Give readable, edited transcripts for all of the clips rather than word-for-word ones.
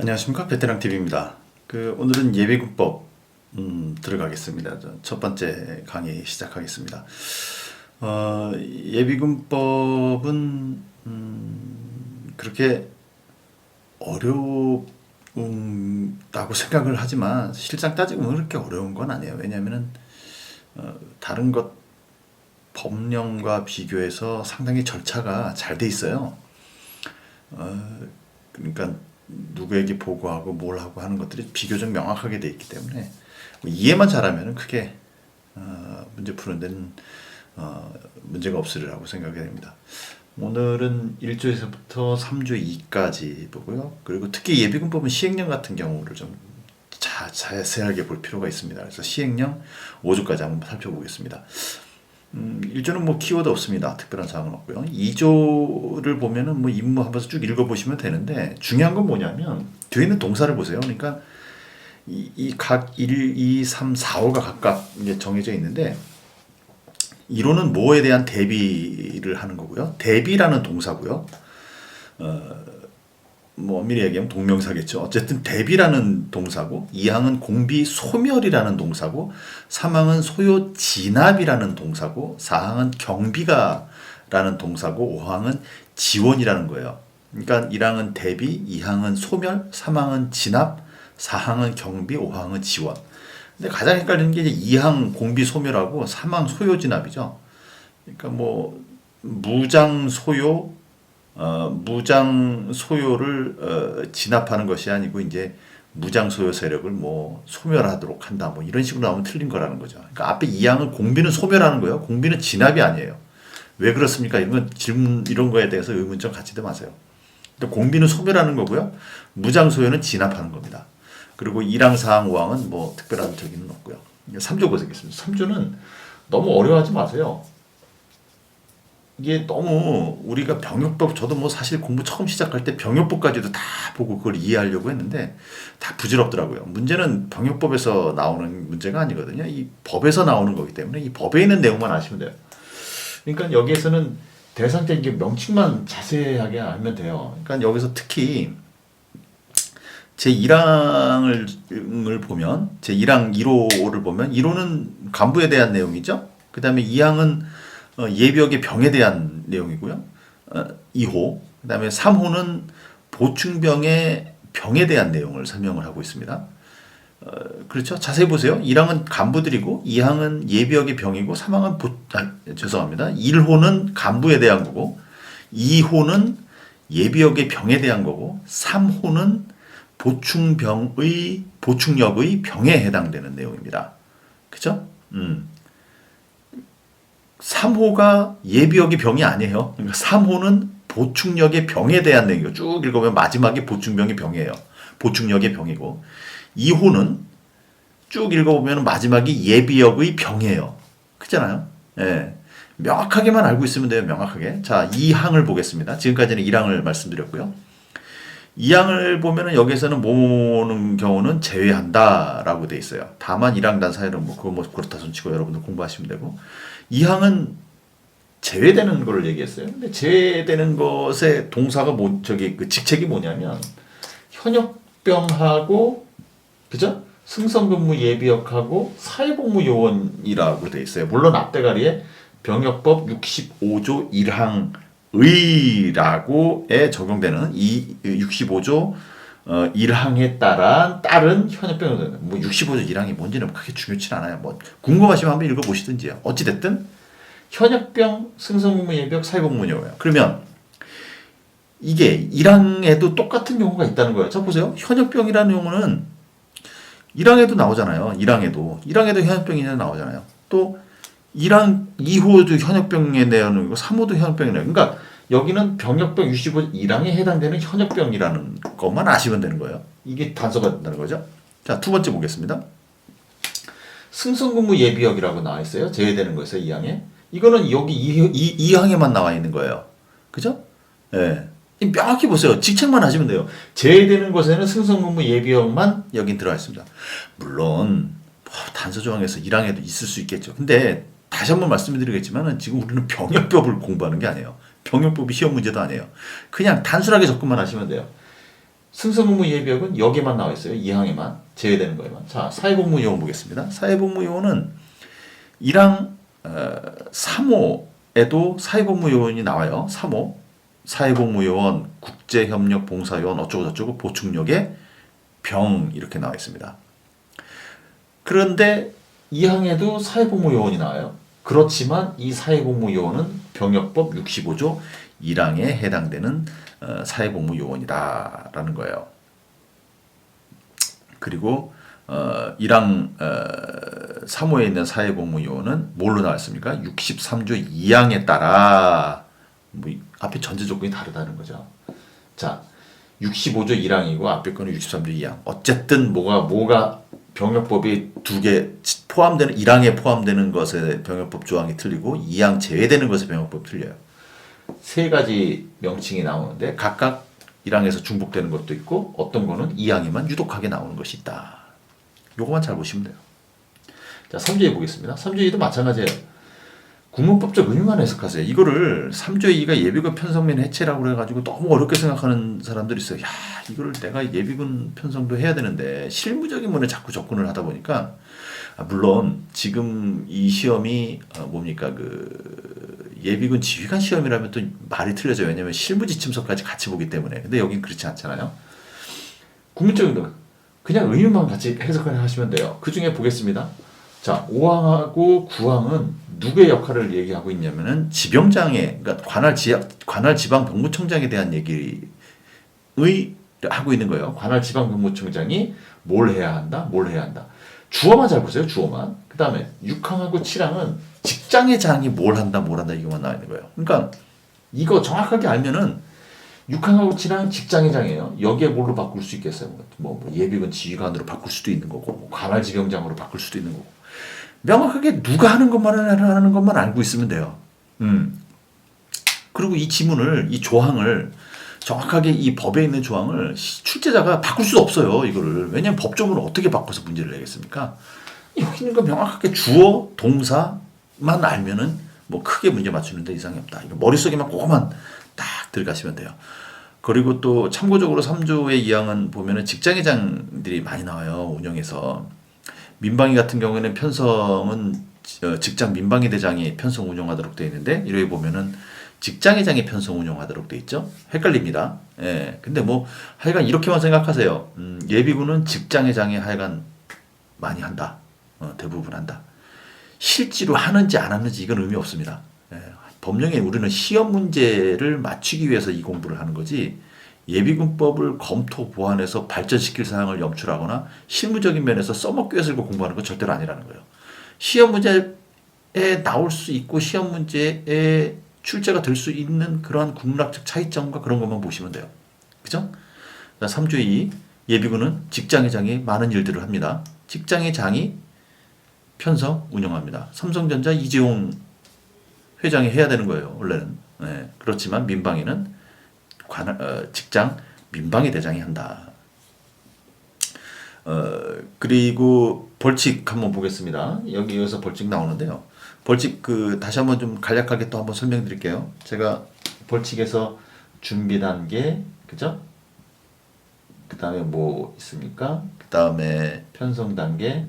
안녕하십니까, 베테랑TV입니다. 오늘은 예비군법 들어가겠습니다. 첫 번째 강의 시작하겠습니다. 예비군법은 그렇게 어렵다고 생각을 하지만 실상 따지고 보면 그렇게 어려운 건 아니에요. 왜냐하면 다른 것 법령과 비교해서 상당히 절차가 잘 돼 있어요. 그러니까 누구에게 보고하고 뭘 하고 하는 것들이 비교적 명확하게 돼 있기 때문에 이해만 잘하면 크게 문제 푸는 데는 문제가 없으리라고 생각이 됩니다. 오늘은 1조에서부터 3조 2까지 보고요. 그리고 특히 예비군법은 시행령 같은 경우를 좀 자세하게 볼 필요가 있습니다. 그래서 시행령 5조까지 한번 살펴보겠습니다. 1조는 뭐 키워드 없습니다. 특별한 사항은 없고요. 2조를 보면은 뭐 임무 한번 쭉 읽어보시면 되는데 중요한 건 뭐냐면 뒤에 있는 동사를 보세요. 그러니까 이 각 1, 2, 3, 4, 5가 각각 이제 정해져 있는데 1호는 뭐에 대한 대비를 하는 거고요. 대비라는 동사고요. 뭐 미리 얘기하면 동명사겠죠. 어쨌든 대비라는 동사고 2항은 공비 소멸이라는 동사고 3항은 소요 진압이라는 동사고 4항은 경비가라는 동사고 5항은 지원이라는 거예요. 그러니까 1항은 대비, 2항은 소멸, 3항은 진압, 4항은 경비, 5항은 지원. 근데 가장 헷갈리는 게 이제 2항 공비 소멸하고 3항 소요 진압이죠. 그러니까 뭐 무장 소요 무장 소요를 진압하는 것이 아니고 이제 무장 소요 세력을 뭐 소멸하도록 한다 뭐 이런 식으로 나오면 틀린 거라는 거죠. 그러니까 앞에 2항은 공비는 소멸하는 거예요. 공비는 진압이 아니에요. 왜 그렇습니까? 이런 건 질문 이런 거에 대해서 의문점 갖지도 마세요. 근데 공비는 소멸하는 거고요. 무장 소요는 진압하는 겁니다. 그리고 1항, 4항, 5항은 뭐 특별한 적이는 없고요. 3조 보겠습니다. 3조는 너무 어려워하지 마세요. 이게 너무 우리가 병역법, 저도 뭐 사실 공부 처음 시작할 때 병역법까지도 다 보고 그걸 이해하려고 했는데 다 부질없더라고요. 문제는 병역법에서 나오는 문제가 아니거든요. 이 법에서 나오는 거기 때문에 이 법에 있는 내용만 아시면 돼요. 그러니까 여기에서는 대상적인 명칭만 자세하게 알면 돼요. 그러니까 여기서 특히 제1항을 보면 제1항 1호를 보면 1호는 간부에 대한 내용이죠. 그 다음에 2항은 예비역의 병에 대한 내용이고요. 2호, 그 다음에 3호는 보충병의 병에 대한 내용을 설명을 하고 있습니다. 그렇죠? 자세히 보세요. 1항은 간부들이고 2항은 예비역의 병이고 3항은 죄송합니다. 1호는 간부에 대한 거고 2호는 예비역의 병에 대한 거고 3호는 보충력의 병에 해당되는 내용입니다. 그죠? 3호가 예비역의 병이 아니에요. 그러니까 3호는 보충력의 병에 대한 내용이고 쭉 읽어보면 마지막에 보충병의 병이에요. 보충력의 병이고 2호는 쭉 읽어보면 마지막이 예비역의 병이에요. 그렇잖아요. 예. 명확하게만 알고 있으면 돼요. 명확하게. 자, 2항을 보겠습니다. 지금까지는 1항을 말씀드렸고요. 2항을 보면은 여기서는 모는 경우는 제외한다라고 돼 있어요. 다만 1항 단사회는 뭐 그거 뭐 그렇다 손치고 여러분들 공부하시면 되고 2항은 제외되는 거를 얘기했어요. 근데 제외되는 것의 동사가 그 직책이 뭐냐면 현역병하고 그죠? 승선근무 예비역하고 사회복무 요원이라고 돼 있어요. 물론 앞대가리에 병역법 65조 1항 의라고에 적용되는 이 65조 1항에 따른 현역병, 뭐 65조 1항이 뭔지는 크게 중요치 않아요. 뭐 궁금하시면 한번 읽어보시든지요. 어찌됐든 현역병, 승선근무 예비역, 사회복무요예요. 그러면 이게 1항에도 똑같은 경우가 있다는 거예요. 자 보세요. 현역병이라는 용어는 1항에도 나오잖아요. 1항에도 현역병이 나오잖아요. 또 1항 2호도 현역병에 내용이고 3호도 현역병에 내용. 그러니까 여기는 병역병 65 1항에 해당되는 현역병이라는 것만 아시면 되는 거예요. 이게 단서가 된다는 거죠. 자, 두 번째 보겠습니다. 승선근무 예비역이라고 나와 있어요. 제외되는 거에서 2항에. 이거는 여기 2항에만 나와 있는 거예요. 그죠? 예. 명확히 보세요. 직책만 하시면 돼요. 제외되는 것에는 승선근무 예비역만 여긴 들어가 있습니다. 물론 단서 조항에서 1항에도 있을 수 있겠죠. 근데 다시 한번 말씀드리겠지만 지금 우리는 병역법을 공부하는 게 아니에요. 병역법이 시험 문제도 아니에요. 그냥 단순하게 접근만 하시면 돼요. 승선의무 예비역은 여기에만 나와 있어요. 2항에만 제외되는 거에만. 자, 사회복무요원 보겠습니다. 사회복무요원은 1항 3호에도 사회복무요원이 나와요. 3호 사회복무요원, 국제협력봉사요원 어쩌고 저쩌고 보충력에 병 이렇게 나와 있습니다. 그런데 2항에도 사회복무요원이 나와요. 그렇지만 이 사회복무요원은 병역법 65조 1항에 해당되는 사회복무요원이다라는 거예요. 그리고 1항 3호에 있는 사회복무요원은 뭘로 나왔습니까? 63조 2항에 따라 뭐 앞에 전제 조건이 다르다는 거죠. 자, 65조 1항이고 앞에 거는 63조 2항. 어쨌든 뭐가 병역법이 두 개 포함되는 1항에 포함되는 것에 병역법 조항이 틀리고 2항 제외되는 것에 병역법 틀려요. 세 가지 명칭이 나오는데 각각 1항에서 중복되는 것도 있고 어떤 거는 2항에만 유독하게 나오는 것이 있다. 요거만 잘 보시면 돼요. 자, 3조에 보겠습니다. 3조에도 마찬가지예요. 국문법적 의미만 해석하세요. 이거를 3조의 2가 예비군 편성면 해체라고 그래가지고 너무 어렵게 생각하는 사람들이 있어요. 야, 이거를 내가 예비군 편성도 해야 되는데 실무적인 면에 자꾸 접근을 하다 보니까 물론 지금 이 시험이 뭡니까 그 예비군 지휘관 시험이라면 또 말이 틀려져요. 왜냐하면 실무 지침서까지 같이 보기 때문에. 근데 여긴 그렇지 않잖아요. 국민적인 거 그냥 의미만 같이 해석을 하시면 돼요. 그 중에 보겠습니다. 자, 5항하고 9항은 누구의 역할을 얘기하고 있냐면은 지병장의 그러니까 관할 지방 병무청장에 대한 얘기의 하고 있는 거예요. 관할 지방 병무청장이 뭘 해야 한다. 주어만 잘 보세요. 주어만. 그다음에 6항하고 7항은 직장의장이 뭘 한다 이거만 나와 있는 거예요. 그러니까 이거 정확하게 알면은 6항하고 7항 직장의장이에요. 여기에 뭘로 바꿀 수 있겠어요? 뭐 예비군 지휘관으로 바꿀 수도 있는 거고, 뭐 관할지병장으로 바꿀 수도 있는 거고. 명확하게 누가 하는 것만 알고 있으면 돼요. 그리고 이 지문을, 이 조항을 정확하게 이 법에 있는 조항을 출제자가 바꿀 수 없어요. 이거를. 왜냐하면 법조문을 어떻게 바꿔서 문제를 내겠습니까? 여기 있는 거 명확하게 주어, 동사만 알면은 뭐 크게 문제 맞추는데 이상이 없다. 이거 머릿속에만 그거만 딱 들어가시면 돼요. 그리고 또 참고적으로 3조의 2항은 보면은 직장회장들이 많이 나와요. 운영에서. 민방위 같은 경우에는 편성은 직장 민방위 대장이 편성 운영하도록 되어 있는데 이렇게 보면은 직장회장이 편성 운영하도록 되어 있죠. 헷갈립니다. 예. 근데 뭐 하여간 이렇게만 생각하세요. 예비군은 직장회장이 하여간 많이 한다. 대부분 한다. 실제로 하는지 안 하는지 이건 의미 없습니다. 예. 법령에 우리는 시험 문제를 맞추기 위해서 이 공부를 하는 거지 예비군법을 검토 보완해서 발전시킬 사항을 염출하거나 실무적인 면에서 써먹기 위해서 이거 공부하는 건 절대로 아니라는 거예요. 시험 문제에 나올 수 있고 시험 문제에 출제가 될 수 있는 그러한 국락적 차이점과 그런 것만 보시면 돼요. 그죠? 3조의 2 예비군은 직장회장이 많은 일들을 합니다. 직장회장이 편성 운영합니다. 삼성전자 이재용 회장이 해야 되는 거예요. 원래는. 네. 그렇지만 민방위는 직장 민방위 대장이 한다. 그리고 벌칙 한번 보겠습니다. 여기서 벌칙 나오는데요. 벌칙 다시 한번 좀 간략하게 또 한번 설명드릴게요. 제가 벌칙에서 준비 단계, 그죠? 그 다음에 뭐 있습니까? 그 다음에 편성 단계,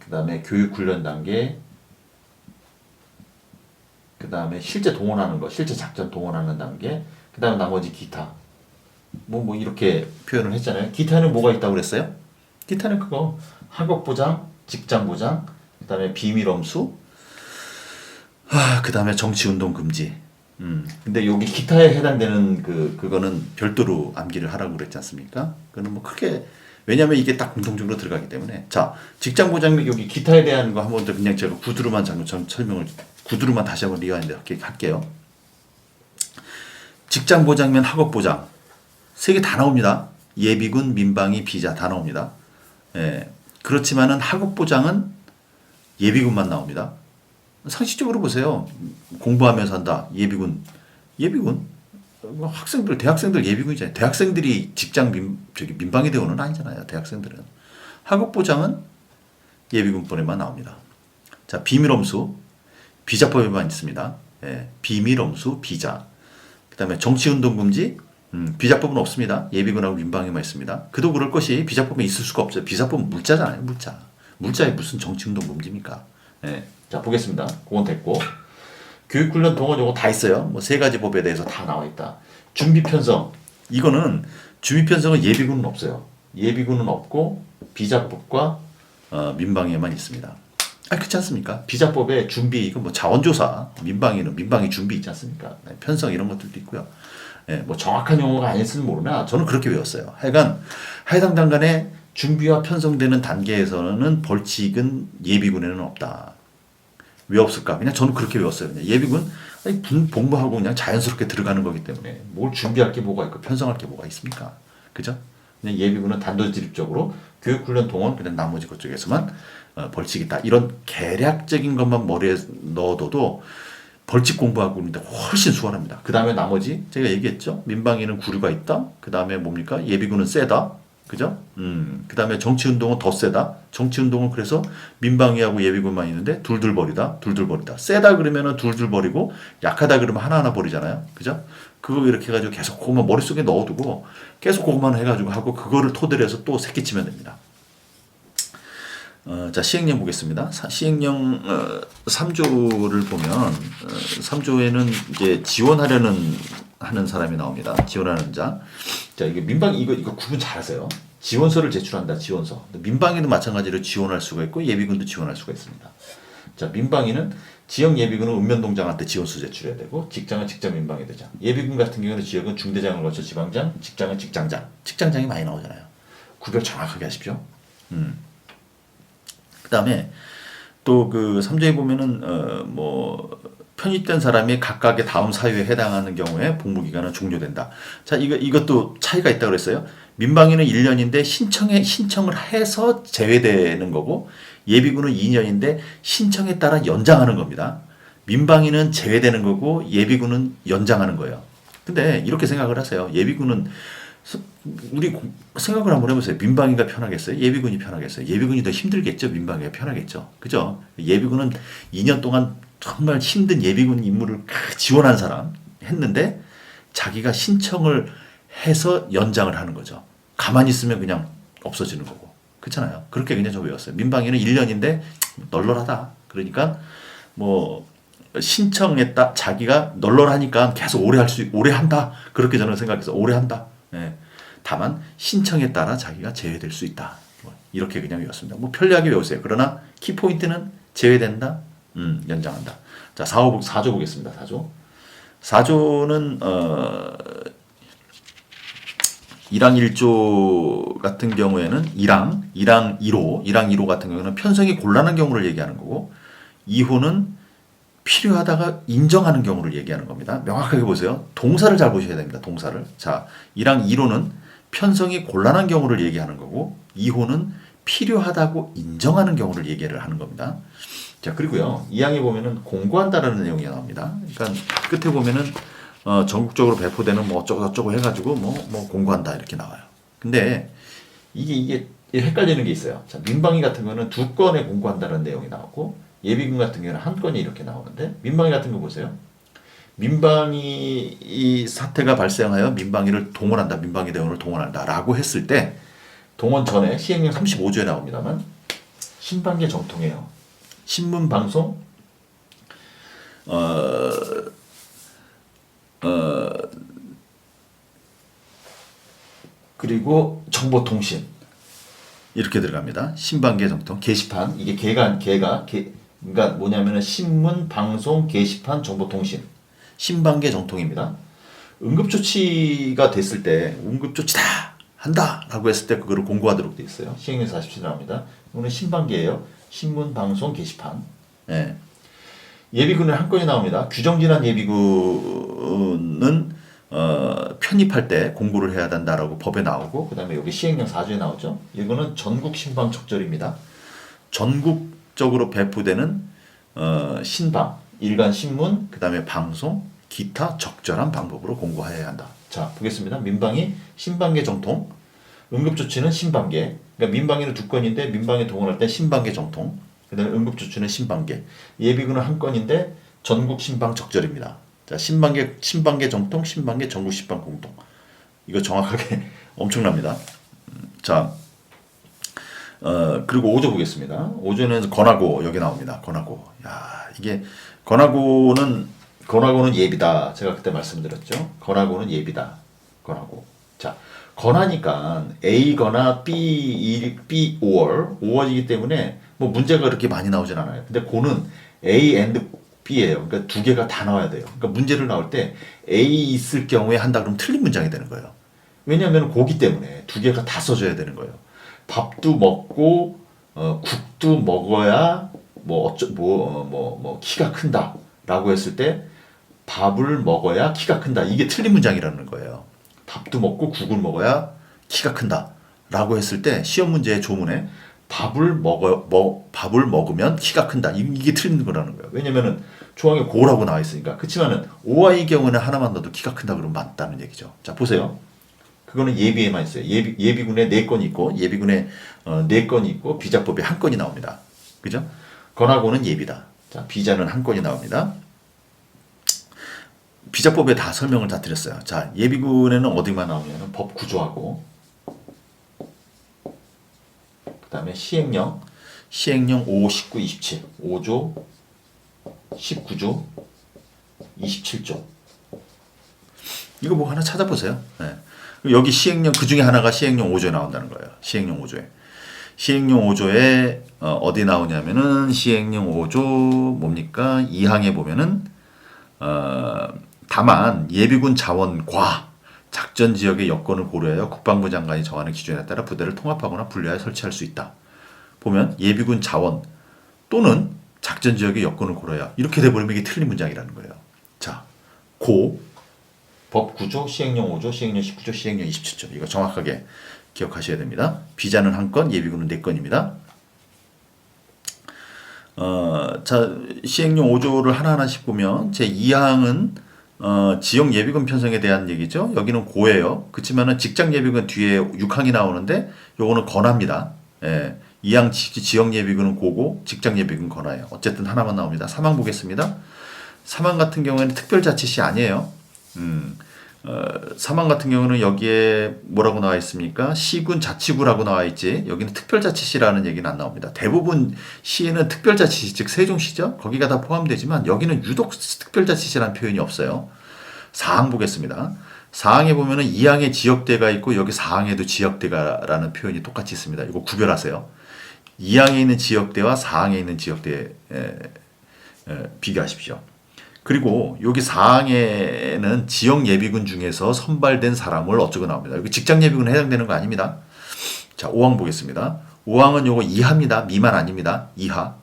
그 다음에 교육 훈련 단계, 그 다음에 실제 동원하는 거, 실제 작전 동원하는 단계, 그 다음에 나머지 기타. 뭐 이렇게 표현을 했잖아요. 기타는 뭐가 있다고 그랬어요? 기타는 그거 학업보장, 직장보장, 그 다음에 비밀엄수, 그 다음에 정치운동 금지. 근데 여기 기타에 해당되는 그거는 별도로 암기를 하라고 그랬지 않습니까? 그거는 뭐 크게, 왜냐면 이게 딱 공통적으로 들어가기 때문에. 자, 직장보장 여기 기타에 대한 거 한번 더 그냥 제가 구두로만 설명을, 구두로만 다시 한번 리와인드 할게요. 직장보장면 학업보장. 세 개 다 나옵니다. 예비군, 민방위, 비자 다 나옵니다. 예. 그렇지만은 학업보장은 예비군만 나옵니다. 상식적으로 보세요. 공부하면서 한다. 예비군. 학생들, 대학생들 예비군이잖아요. 대학생들이 민방위 대원은 아니잖아요. 대학생들은. 학업보장은 예비군법에만 나옵니다. 자, 비밀엄수. 비자법에만 있습니다. 예. 비밀엄수, 비자. 그 그다음에 정치운동 금지, 비자법은 없습니다. 예비군하고 민방위만 있습니다. 그도 그럴 것이 비자법에 있을 수가 없어요. 비자법은 물자잖아요. 물자. 물자에 무슨 정치운동 금지입니까? 예. 자, 보겠습니다. 그건 됐고. 교육훈련 동원 요거 다 있어요. 뭐 세 가지 법에 대해서 다 나와 있다. 준비 편성. 이거는 준비 편성은 예비군은 없어요. 예비군은 없고 비자법과 민방위에만 있습니다. 그렇지 않습니까? 비자법에 준비 이거 뭐 자원조사, 민방위는 민방위 준비 있지 않습니까? 네, 편성 이런 것들도 있고요. 예, 뭐 정확한 용어가 아닐지는 모르나 저는 그렇게 외웠어요. 하여간 해당 단간에 준비와 편성되는 단계에서는 벌칙은 예비군에는 없다. 왜 없을까? 그냥 저는 그렇게 외웠어요. 그냥 예비군 아니, 복무하고 그냥 자연스럽게 들어가는 거기 때문에 뭘 준비할 게 뭐가 있고 편성할 게 뭐가 있습니까? 그죠? 그냥 예비군은 단도직입적으로 교육훈련 동원 그냥 나머지 그쪽에서만 벌칙이 있다. 이런 계략적인 것만 머리에 넣어둬도 벌칙 공부하고 있는데 훨씬 수월합니다. 그 다음에 나머지 제가 얘기했죠. 민방위는 구류가 있다. 그 다음에 뭡니까? 예비군은 세다. 그죠? 그 다음에 정치운동은 더 세다. 정치운동은 그래서 민방위하고 예비군만 있는데 둘둘 버리다. 둘둘 버리다. 세다 그러면은 둘둘 버리고 약하다 그러면 하나하나 버리잖아요. 그죠? 그거 이렇게 해가지고 계속 그것만 머릿속에 넣어두고 계속 그것만 해가지고 하고 그거를 토대로 해서 또 새끼치면 됩니다. 자, 시행령 보겠습니다. 시행령 3조를 보면 3조에는 이제 지원하려는 하는 사람이 나옵니다. 지원하는 자. 자, 이게 민방위 이거 구분 잘하세요. 지원서를 제출한다. 지원서. 민방위도 마찬가지로 지원할 수가 있고 예비군도 지원할 수가 있습니다. 자, 민방위는 지역 예비군은 읍면동장한테 지원서 제출해야 되고 직장은 직장 민방위 대장. 예비군 같은 경우는 지역은 중대장을 거쳐 지방장, 직장은 직장장. 직장장이 많이 나오잖아요. 구별 정확하게 하십시오. 그다음에 또 그 3조에 보면은 뭐 편입된 사람이 각각의 다음 사유에 해당하는 경우에 복무 기간은 종료된다. 자, 이것도 차이가 있다고 그랬어요. 민방위는 1년인데 신청을 해서 제외되는 거고 예비군은 2년인데 신청에 따라 연장하는 겁니다. 민방위는 제외되는 거고 예비군은 연장하는 거예요. 근데 이렇게 생각을 하세요. 예비군은 우리 생각을 한번 해보세요. 민방위가 편하겠어요? 예비군이 편하겠어요? 예비군이 더 힘들겠죠? 민방위가 편하겠죠? 그죠? 예비군은 2년 동안 정말 힘든 예비군 임무를 지원한 사람 했는데 자기가 신청을 해서 연장을 하는 거죠. 가만히 있으면 그냥 없어지는 거고. 그렇잖아요. 그렇게 그냥 저 외웠어요. 민방위는 1년인데 널널하다. 그러니까 뭐 신청했다. 자기가 널널하니까 계속 오래 한다. 그렇게 저는 생각해서 오래 한다. 예. 다만 신청에 따라 자기가 제외될 수 있다. 이렇게 그냥 외웠습니다. 뭐 편리하게 외우세요. 그러나 키포인트는 제외된다. 연장한다. 자, 4조 보겠습니다. 4조는 1항 1조 같은 경우에는 1항 1호 같은 경우는 편성이 곤란한 경우를 얘기하는 거고 2호는 필요하다가 인정하는 경우를 얘기하는 겁니다. 명확하게 보세요. 동사를 잘 보셔야 됩니다. 동사를. 자, 1항 1호는 편성이 곤란한 경우를 얘기하는 거고 2호는 필요하다고 인정하는 경우를 얘기를 하는 겁니다. 자, 그리고요. 2항에 보면은 공고한다라는 내용이 나옵니다. 그러니까 끝에 보면은 전국적으로 배포되는 뭐 어쩌고 해가지고 뭐 공고한다 이렇게 나와요. 근데 이게 헷갈리는 게 있어요. 자, 민방위 같은 거는 2건에 공고한다는 내용이 나오고 예비군 같은 경우는 1건이 이렇게 나오는데 민방위 같은 거 보세요. 민방위 이 사태가 발생하여 민방위를 동원한다. 민방위 대원을 동원한다라고 했을 때 동원 전에 시행령 35조에 나옵니다만 신방계 정통이에요. 신문 방송 그리고 정보통신 이렇게 들어갑니다. 신방계 정통 게시판 이게 그러니까 뭐냐면은 신문 방송 게시판 정보통신 신방계 정통입니다. 응급조치가 됐을 때 응급조치다 한다라고 했을 때 그거를 공고하도록 돼 있어요. 시행령 47 나옵니다. 이거는 신방계예요. 신문 방송 게시판. 예. 예비군은 1건이 나옵니다. 규정진한 예비군은 편입할 때 공고를 해야 된다라고 법에 나오고 그 다음에 여기 시행령 4조에 나오죠. 이거는 전국 신방 적절입니다. 전국적으로 배포되는 신방, 일간 신문, 그 다음에 방송, 기타 적절한 방법으로 공고해야 한다. 자, 보겠습니다. 민방위 신방계 정통, 응급조치는 신방계. 그러니까 민방위는 2건인데 민방위 동원할 때 신방계 정통. 그 다음에 응급조치는 신방계. 예비군은 1건인데 전국 신방 적절입니다. 자, 자, 신방계 정통, 신방계 전국 시방 공통. 이거 정확하게 엄청납니다. 자, 그리고 5조 보겠습니다. 5조는 권하고 여기 나옵니다. 권하고. 야, 이게 권하고는 예비다. 제가 그때 말씀드렸죠. 권하고는 예비다. 권하고. 자, 권하니까 A거나 B 5월이기 때문에 뭐 문제가 그렇게 많이 나오진 않아요. 근데 고는 A and B예요. 그러니까 두 개가 다 나와야 돼요. 그러니까 문제를 나올 때 A 있을 경우에 한다 그러면 틀린 문장이 되는 거예요. 왜냐하면 고기 때문에 두 개가 다 써줘야 되는 거예요. 밥도 먹고 국도 먹어야 키가 큰다라고 했을 때 밥을 먹어야 키가 큰다. 이게 틀린 문장이라는 거예요. 밥도 먹고 국을 먹어야 키가 큰다라고 했을 때 시험 문제의 조문에 밥을 먹으면 키가 큰다. 이게 틀린 거라는 거예요. 왜냐면은 조항에 고라고 나와 있으니까. 그렇지만은 오아의 경우는 하나만 넣어도 키가 큰다 그러면 맞다는 얘기죠. 자, 보세요. 그거는 예비에만 있어요. 예비군에 4건이 있고 예비군에 4건이 있고 비자법에 1건이 나옵니다. 그죠? 권하고는 예비다. 자, 비자는 1건이 나옵니다. 비자법에 다 설명을 다 드렸어요. 자, 예비군에는 어디만 나오냐면 법 구조하고 그다음에 시행령 5, 19, 27 5조 19조 27조 이거 뭐 하나 찾아보세요. 네. 여기 시행령 그 중에 하나가 시행령 5조에 나온다는 거예요. 시행령 5조에 어디 나오냐면은 시행령 5조 뭡니까? 2항에 보면은 다만 예비군 자원과 작전 지역의 여건을 고려하여 국방부 장관이 정하는 기준에 따라 부대를 통합하거나 분리하여 설치할 수 있다. 보면 예비군 자원 또는 작전 지역의 여건을 고려하여 이렇게 돼버리면 이게 틀린 문장이라는 거예요. 자, 법 9조, 시행령 5조, 시행령 19조, 시행령 27조. 이거 정확하게 기억하셔야 됩니다. 비자는 1건, 예비군은 4건입니다. 자, 시행령 5조를 하나하나씩 보면 제 2항은 지역 예비군 편성에 대한 얘기죠. 여기는 고예요. 그렇지만은 직장 예비군 뒤에 6항이 나오는데 요거는 권합니다. 예. 2항 지역 예비군은 고고, 직장 예비군 권하예요. 어쨌든 하나만 나옵니다. 3항 보겠습니다. 3항 같은 경우에는 특별자치시 아니에요. 사망 같은 경우는 여기에 뭐라고 나와 있습니까? 시군 자치구라고 나와 있지. 여기는 특별자치시라는 얘기는 안 나옵니다. 대부분 시에는 특별자치시, 즉 세종시죠. 거기가 다 포함되지만 여기는 유독 특별자치시라는 표현이 없어요. 4항 보겠습니다. 4항에 보면은 2항에 지역대가 있고 여기 4항에도 지역대가라는 표현이 똑같이 있습니다. 이거 구별하세요. 2항에 있는 지역대와 4항에 있는 지역대 비교하십시오. 그리고 여기 4항에는 지역 예비군 중에서 선발된 사람을 어쩌고 나옵니다. 여기 직장 예비군에 해당되는 거 아닙니다. 자, 5항 보겠습니다. 5항은 요거 이하입니다. 미만 아닙니다. 이하.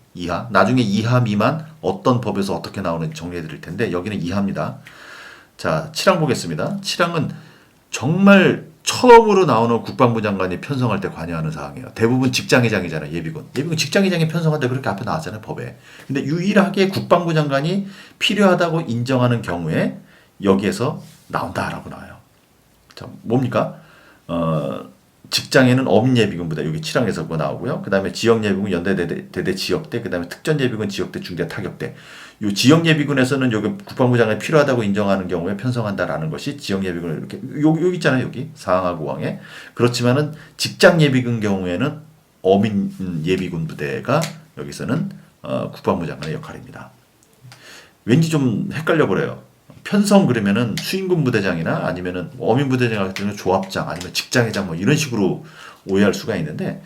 나중에 이하 미만 어떤 법에서 어떻게 나오는지 정리해 드릴 텐데 여기는 이하입니다. 자, 7항 보겠습니다. 7항은 정말 처음으로 나오는 국방부 장관이 편성할 때 관여하는 사항이에요. 대부분 직장회장이잖아요. 예비군 직장회장이 편성한다 그렇게 앞에 나왔잖아요. 법에. 근데 유일하게 국방부 장관이 필요하다고 인정하는 경우에 여기에서 나온다라고 나와요. 자, 뭡니까? 직장에는 어민예비군부대 여기 7항에서 그거 나오고요. 그 다음에 지역예비군 연대대대 지역대, 그 다음에 특전예비군 지역대 중대 타격대. 요 지역예비군에서는 여기 국방부 장관이 필요하다고 인정하는 경우에 편성한다라는 것이 지역예비군을 이렇게 여기 있잖아요. 여기 4항하고 5항에. 그렇지만은 직장예비군 경우에는 어민예비군 부대가 여기서는 국방부 장관의 역할입니다. 왠지 좀 헷갈려 버려요. 편성 그러면은 수임군 부대장이나 아니면은 어민 부대장 같은 경우는 조합장 아니면 직장회장 뭐 이런 식으로 오해할 수가 있는데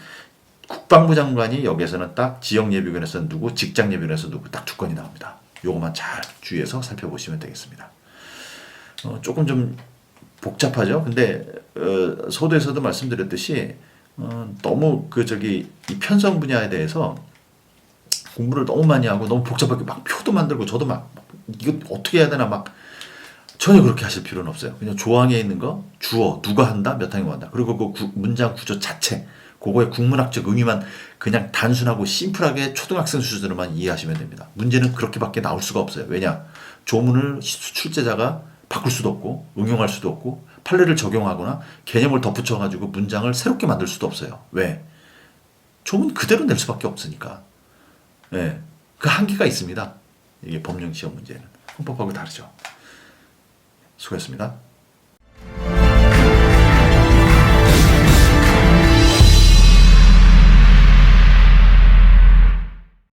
국방부 장관이 여기에서는 딱 지역 예비군에서 누구, 직장 예비군에서 누구 딱 2건이 나옵니다. 요것만 잘 주의해서 살펴보시면 되겠습니다. 조금 좀 복잡하죠. 근데 서두에서도 말씀드렸듯이 너무 이 편성 분야에 대해서 공부를 너무 많이 하고 너무 복잡하게 막 표도 만들고 저도 막 이거 어떻게 해야 되나 막 전혀 그렇게 하실 필요는 없어요. 그냥 조항에 있는 거 주어 누가 한다 몇 항이 한다 그리고 그 문장 구조 자체 그거의 국문학적 의미만 그냥 단순하고 심플하게 초등학생 수준으로만 이해하시면 됩니다. 문제는 그렇게밖에 나올 수가 없어요. 왜냐? 조문을 출제자가 바꿀 수도 없고 응용할 수도 없고 판례를 적용하거나 개념을 덧붙여가지고 문장을 새롭게 만들 수도 없어요. 왜? 조문 그대로 낼 수밖에 없으니까. 네, 그 한계가 있습니다. 이게 법령 시험 문제는. 헌법하고 다르죠. 수고했습니다.